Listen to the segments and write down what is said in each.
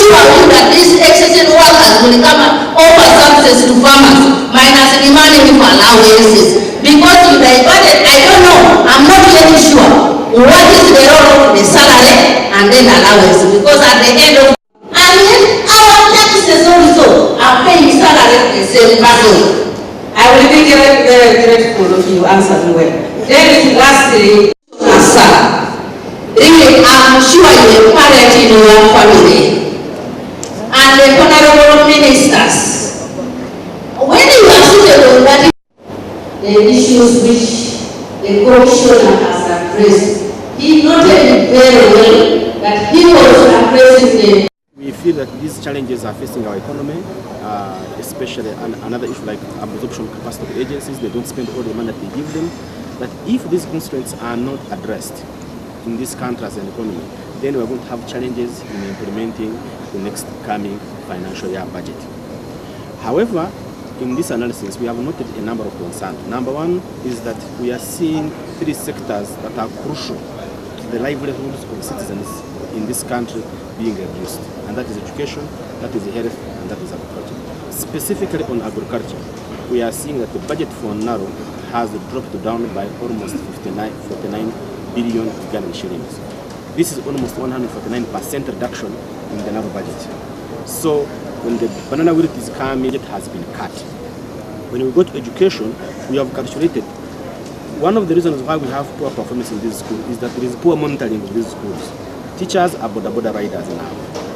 assure you that these existing workers will come and offer services to farmers minus the money for allowances. Because if they budget, I don't know, I'm not very sure what is the role of the salary and then allowance. Because at the end of our taxes also are paying salary the same person. I will be very grateful if you answer me well. Then lastly, really, I'm sure you are parent in your family. And the honorable ministers, when you are suitable that the issues which the commissioner has addressed, he noted very well that he was addressing the. We feel that these challenges are facing our economy, especially another issue like absorption capacity of agencies. They don't spend all the money that they give them. That if these constraints are not addressed in this country as an economy, then we're going to have challenges in implementing the next coming financial year budget. However, in this analysis, we have noted a number of concerns. Number one is that we are seeing three sectors that are crucial to the livelihoods of citizens in this country being reduced, and that is education, that is health, and that is agriculture. Specifically on agriculture, we are seeing that the budget for NARO has dropped down by almost 49 billion Ugandan shillings. This is almost 149% reduction in the NARO budget. So when the banana wheat is coming, it has been cut. When we go to education, we have calculated one of the reasons why we have poor performance in this school is that there is poor monitoring of these schools. Teachers are border riders now.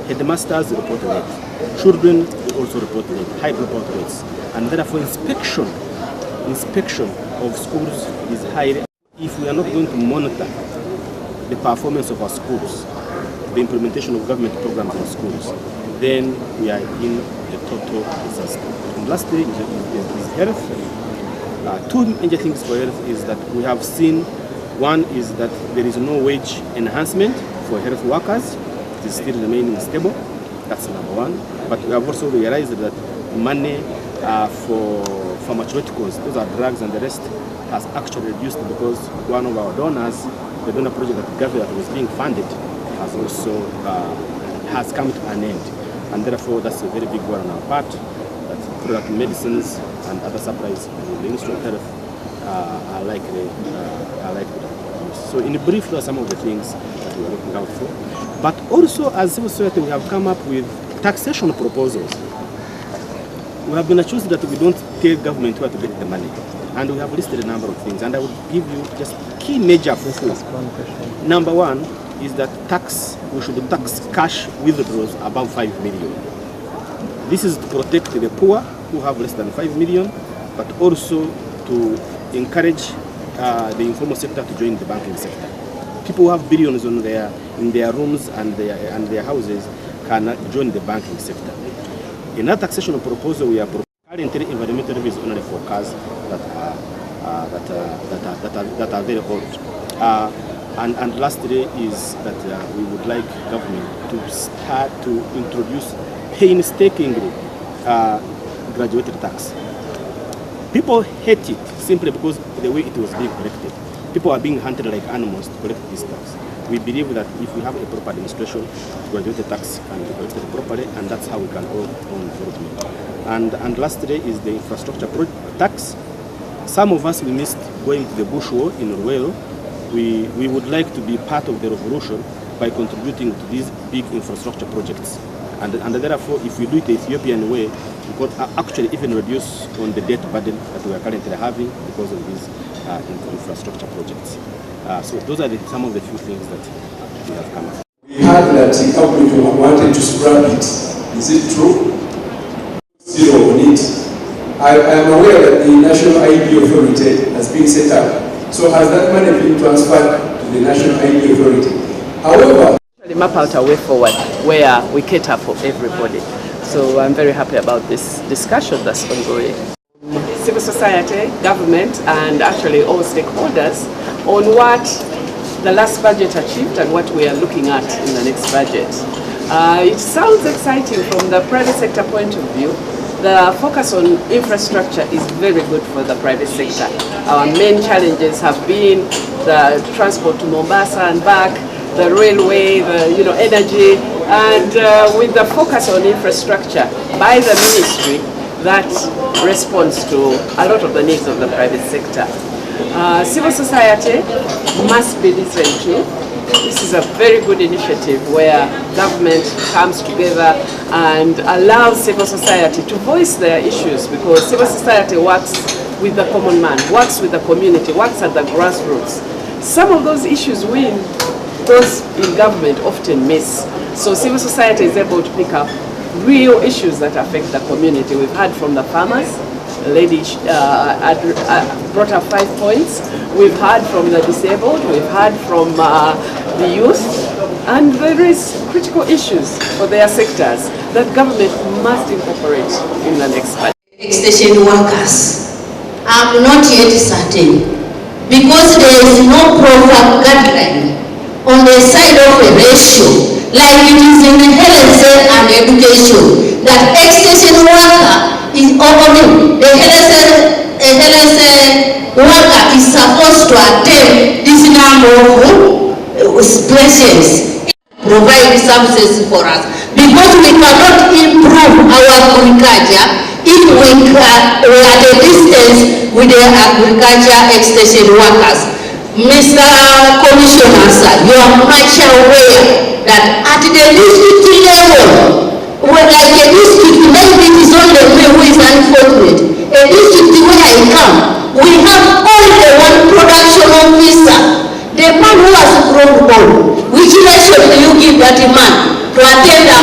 Headmasters report late. Children also report late, high report rates. And therefore inspection of schools is high. If we are not going to monitor the performance of our schools, the implementation of government programs in schools, then we are in a total disaster. And lastly is health. Two major things for health is that we have seen, one is that there is no wage enhancement for health workers. It is still remaining stable. That's number one. But we have also realized that money for pharmaceuticals, those are drugs and the rest, has actually reduced because one of our donors, the donor project that was being funded, has also has come to an end. And therefore, that's a very big one on our part, that product medicines and other supplies in the Ministry of Health are likely to use. So in brief, those are some of the things that we are looking out for. But also, as civil society, we have come up with taxation proposals. We have been accused that we don't tell government where to get the money. And we have listed a number of things. And I will give you just key major proposals. Number one is that we should tax cash withdrawals above 5 million. This is to protect the poor who have less than 5 million, but also to encourage the informal sector to join the banking sector. People who have billions in their rooms and their houses can join the banking sector. Another taxation proposal we are proposing, currently environmental levies only for cars that are very old. And lastly is that we would like government to start to introduce painstakingly graduated tax. People hate it simply because the way it was being collected. People are being hunted like animals to collect this tax. We believe that if we have a proper administration, graduated tax can be collected properly, and that's how we can all own development. And lastly is the infrastructure tax. Some of us, we missed going to the bush war in Ruelo. We would like to be part of the revolution by contributing to these big infrastructure projects. And therefore, if we do it the Ethiopian way, we could actually even reduce on the debt burden that we are currently having because of these infrastructure projects. So those are some of the few things that we have come up. We heard that the government wanted to scrap it. Is it true? Zero on it. I am aware that the National ID Authority has been set up. So has that money been transferred to the National ID Authority? However, we map out a way forward where we cater for everybody. So I'm very happy about this discussion that's ongoing. Civil society, government, and actually all stakeholders on what the last budget achieved and what we are looking at in the next budget. It sounds exciting from the private sector point of view. The focus on infrastructure is very good for the private sector. Our main challenges have been the transport to Mombasa and back, the railway, the energy, and with the focus on infrastructure by the ministry that responds to a lot of the needs of the private sector. Civil society must be listened to. This is a very good initiative where government comes together and allows civil society to voice their issues, because civil society works with the common man, works with the community, works at the grassroots. Some of those issues those in government often miss. So civil society is able to pick up real issues that affect the community. We've heard from the farmers. The lady brought up 5 points. We've heard from the disabled. We've heard from the youth. And there is critical issues for their sectors that government must incorporate in the next budget. Extension workers, I'm not yet certain, because there is no proper guideline on the side of a ratio, like it is in health and education, that extension worker is only the health worker is supposed to attend this number of places, provide services for us, because we cannot improve our agriculture if we are at a distance with the agriculture extension workers. Mr. Commissioner, sir, you are much aware that at the district level, like a district, maybe it is only me who is unfortunate. A district where I come, we have only one production officer, the man who has grown old. Which ratio do you give that man to attend a